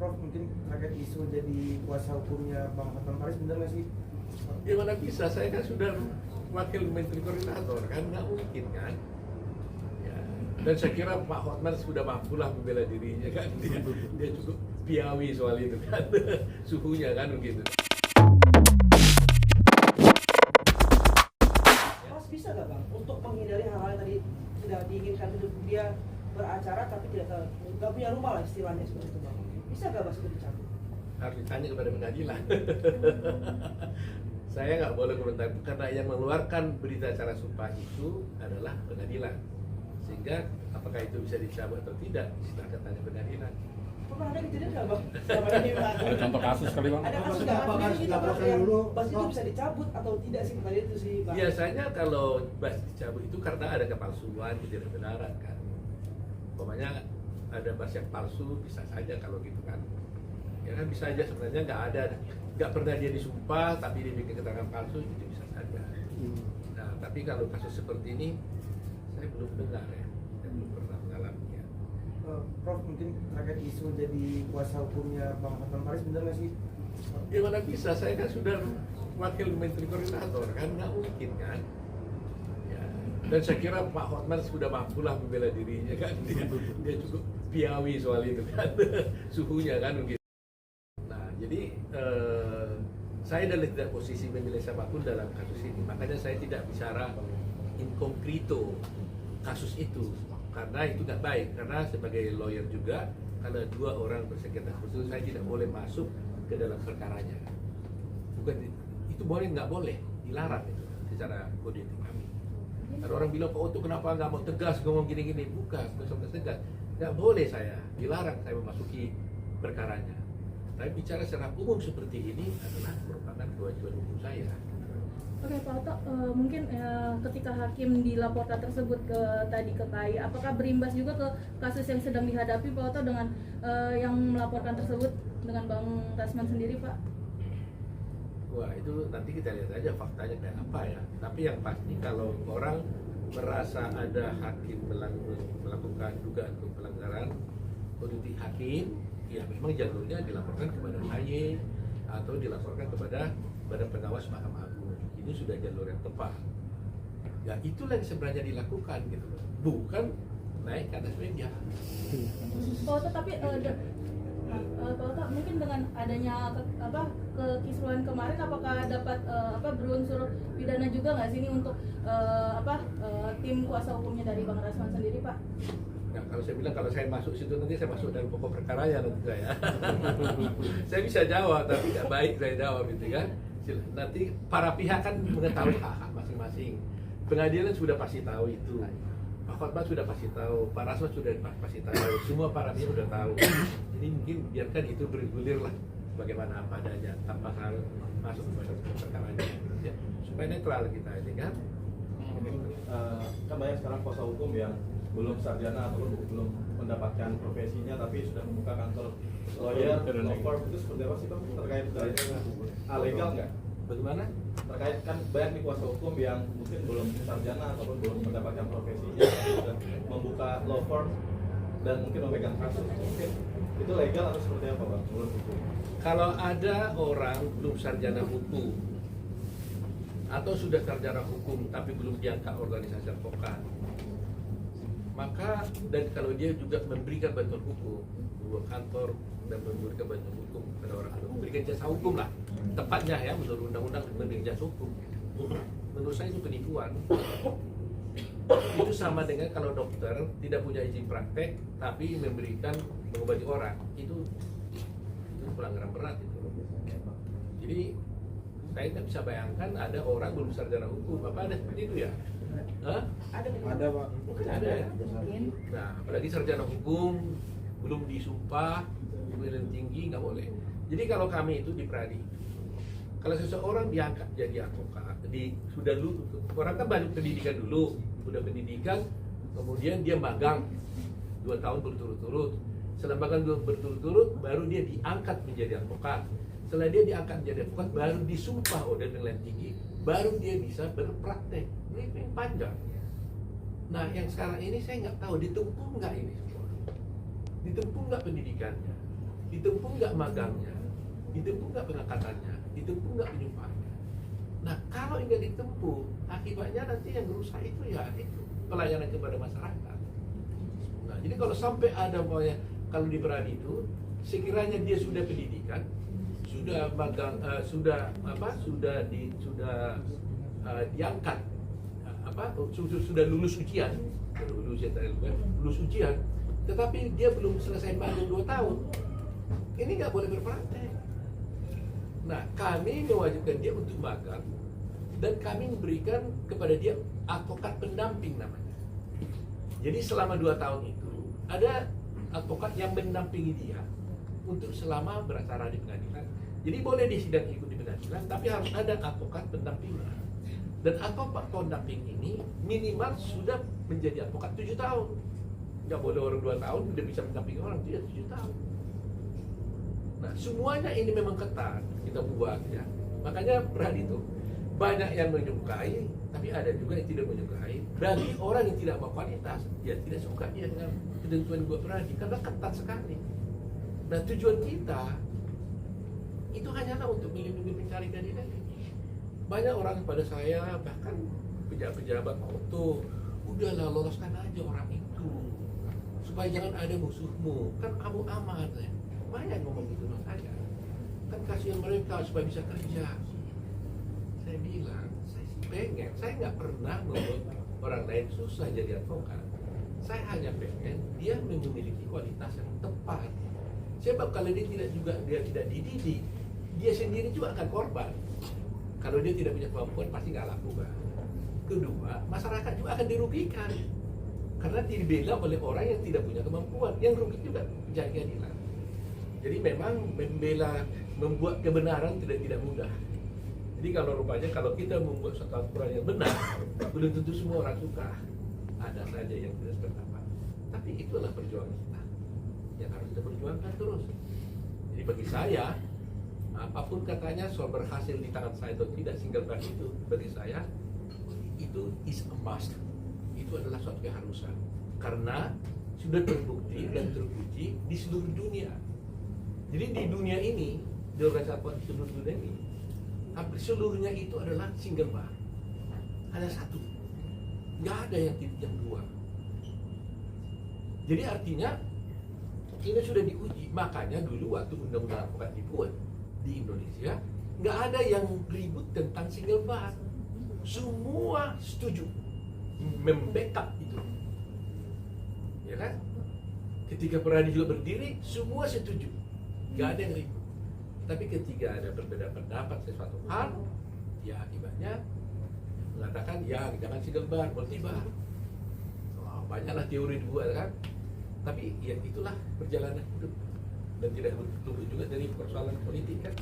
Prof, mungkin terkait isu jadi kuasa hukumnya Bang Hotman Paris, benar nggak sih? Ya mana bisa, saya kan sudah wakil menteri koordinator, kan nggak mungkin kan. Ya. Dan saya kira Pak Hotman sudah mampulah membela dirinya kan, dia cukup piawi soal itu kan, suhunya kan begitu. Mas bisa nggak Bang untuk menghindari hal-hal yang tadi tidak diinginkan, itu dia beracara tapi nggak punya rumah lah istilahnya seperti itu Bang. Bisa nggak Mas itu dicabut? Harus ditanya kepada pengadilan. Saya nggak boleh komentar karena yang mengeluarkan berita acara sumpah itu adalah pengadilan. Sehingga apakah itu bisa dicabut atau tidak, silahkan tanya pengadilan. Pernah ada kejadian nggak Bang? Selama ini Bang. Ada contoh kasus kali Bang? Ada kasus Apakah nggak? Misalnya kita bahas yang dulu, Bas itu Bang? bisa dicabut atau tidak sih tadi itu sih Bang? Biasanya kalau bas dicabut itu karena ada kepalsuan, ketidakbenaran kan. Pokoknya ada bas yang palsu, bisa saja kalau gitu kan. Ya kan bisa aja sebenarnya nggak pernah dia disumpah tapi dia bikin keterangan palsu, itu bisa saja. Nah tapi kalau kasus seperti ini saya belum dengar ya, saya belum pernah mengalaminya. Prof, mungkin terkait isu jadi kuasa hukumnya Bang Hotman Paris, benar nggak sih? Ya mana bisa, saya kan sudah wakil menteri koordinator kan, nggak mungkin kan. Ya. Dan saya kira Pak Hotman sudah mampulah membela dirinya kan, dia cukup piawi soal itu kan, suhunya kan begitu. Nah jadi saya dalam tidak posisi memilih siapapun dalam kasus ini, makanya saya tidak bicara in concreto kasus itu, karena itu nggak baik. Karena sebagai lawyer juga, kalau dua orang bersengketa seperti itu, saya tidak boleh masuk ke dalam perkaranya. Bukan itu boleh nggak boleh, dilarang itu secara kode etik kami. Ada orang bilang, Pak Otto kenapa nggak mau tegas ngomong gini-gini? Bukan, nggak tegas. Nggak boleh saya, dilarang saya memasuki perkaranya. Tapi bicara secara umum seperti ini adalah merupakan kewajiban hukum saya. Oke Pak Otto, mungkin ketika hakim dilaporkan tersebut ke KAI, apakah berimbas juga ke kasus yang sedang dihadapi Pak Otto dengan yang melaporkan tersebut dengan Bang Rasman sendiri Pak? Wah itu nanti kita lihat aja faktanya kayak apa ya. Tapi yang pasti kalau orang merasa ada hakim melakukan dugaan pelanggaran kode etik hakim, ya memang jalurnya dilaporkan kepada KAI atau dilaporkan kepada Badan Pengawas Mahkamah Agung. Ini sudah jalur yang tepat. Ya itulah yang sebenarnya dilakukan gitu, bukan naik ke atas media. Pak Otto, tapi Pak Otto mungkin dengan adanya kekisruhan kemarin, apakah dapat berunsur pidana juga nggak sih ini untuk tim kuasa hukumnya dari Bang Rasman sendiri Pak? Nah, kalau saya bilang kalau saya masuk situ nanti saya masuk dalam pokok perkaranya nanti saya. Saya bisa jawab tapi nggak baik saya jawab gitu kan. Nanti para pihak kan mengetahui hak-hak masing-masing. Pengadilan sudah pasti tahu itu. Pak Hotman sudah pasti tahu, Pak Rasman sudah pasti tahu, semua para pihak sudah tahu. Jadi mungkin biarkan itu bergulir lah bagaimana apa adanya tanpa harus masuk ke perkaranya. Ya, supaya netral kita ini kan. Kan banyak sekarang kuasa hukum yang belum sarjana atau belum mendapatkan profesinya tapi sudah membuka kantor lawyer, law firm, itu seperti apa sih Pak terkait legal nggak? Bagaimana? Terkait kan banyak nih kuasa hukum yang mungkin belum sarjana ataupun belum mendapatkan profesinya tapi sudah membuka law firm dan mungkin memegang kasus, mungkin itu legal atau seperti apa Bang menurut hukum? Kalau ada orang belum sarjana hukum atau sudah sarjana hukum tapi belum diangkat organisasi advokat, maka dan kalau dia juga memberikan bantuan hukum, membuat kantor dan memberikan bantuan hukum kepada orang atau memberikan jasa hukum lah, tepatnya ya menurut undang-undang memberikan jasa hukum, menurut saya itu penipuan. Itu sama dengan kalau dokter tidak punya izin praktek tapi mengobati orang, itu pelanggaran berat itu. Jadi saya tidak bisa bayangkan ada orang belum sarjana hukum, apa ada seperti itu ya? Hah? Ada Pak. Mungkin ada ya. Nah, apalagi sarjana hukum belum disumpah, pengadilan tinggi nggak boleh. Jadi kalau kami itu di Pradi, kalau seseorang diangkat jadi advokat, sudah dulu orang kan banyak pendidikan dulu, udah pendidikan, kemudian dia magang 2 tahun berturut-turut. Setelah magang 2 berturut-turut, baru dia diangkat menjadi advokat. Setelah dia diangkat menjadi advokat, baru disumpah oleh pengadilan tinggi, baru dia bisa berpraktek. Ini panjang. Nah, yang sekarang ini saya nggak tahu ditempuh nggak ini semua, ditempuh nggak pendidikannya. ditempuh nggak magangnya, ditempuh nggak pengangkatannya, ditempuh nggak penyumpahannya. Nah kalau nggak ditempuh, akibatnya nanti yang rusak itu ya itu pelayanan kepada masyarakat. Nah jadi kalau sampai ada maunya kalau di Berani itu, sekiranya dia sudah pendidikan, sudah magang, diangkat, sudah lulus ujian, lulus ujian, tetapi dia belum selesai magang 2 tahun, ini nggak boleh berpraktek. Nah, kami mewajibkan dia untuk magang dan kami memberikan kepada dia advokat pendamping namanya. Jadi selama 2 tahun itu ada advokat yang mendampingi dia untuk selama beracara di pengadilan. Jadi boleh di sidang ikut di pengadilan, tapi harus ada advokat pendampingnya. Dan advokat pendamping ini minimal sudah menjadi advokat 7 tahun. Nggak boleh orang 2 tahun udah bisa mendampingi orang, dia 7 tahun. Nah, semuanya ini memang ketat kita buat ya. Makanya berani itu banyak yang menyukai, tapi ada juga yang tidak menyukai. Bagi orang yang tidak mau kualitas, ya tidak suka dia dengan ketentuan gua berani karena ketat sekali. Nah, tujuan kita itu hanyalah untuk melindungi pencari keadilan. Banyak orang pada saya, bahkan pejabat-pejabat foto, udahlah loloskan aja orang itu supaya jangan ada musuhmu, kan kamu aman ya. Banyak ngomong gitu sama saya, kan kasihan mereka supaya bisa kerja. Saya bilang, saya sih pengen, saya nggak pernah membuat orang lain susah jadi advokat. Saya hanya pengen dia memiliki kualitas yang tepat. Sebab kalau dia tidak dididik, dia sendiri juga akan korban. Kalau dia tidak punya kemampuan pasti nggak laku kan. Kedua, masyarakat juga akan dirugikan karena dibela oleh orang yang tidak punya kemampuan, yang rugi juga pencari keadilan. Jadi memang membuat kebenaran tidak mudah. Jadi kalau kita membuat suatu aturan yang benar, belum tentu semua orang suka. Ada saja yang tidak sependapat. Tapi itulah perjuangan kita yang harus kita perjuangkan terus. Jadi bagi saya, apapun katanya soal berhasil di tangan saya atau tidak single bar itu, bagi saya itu is a must. Itu adalah suatu keharusan karena sudah terbukti dan teruji di seluruh dunia. Jadi di dunia ini, di organisasi di seluruh dunia ini, hampir seluruhnya itu adalah single bar. Ada satu, nggak ada yang dua. Jadi artinya ini sudah diuji. Makanya dulu waktu undang-undang advokat dibuat di Indonesia, nggak ada yang ribut tentang single bar. Semua setuju membackup itu, ya kan? Ketika Peradi juga berdiri, semua setuju, nggak ada yang ribut. Tapi ketika ada berbeda pendapat sesuatu hal, ya akibatnya mengatakan ya jangan single bar, multi bar. Banyaklah teori dibuat kan. Tapi ya itulah perjalanan hidup dan tidak bertumbuh juga dari persoalan politik kan.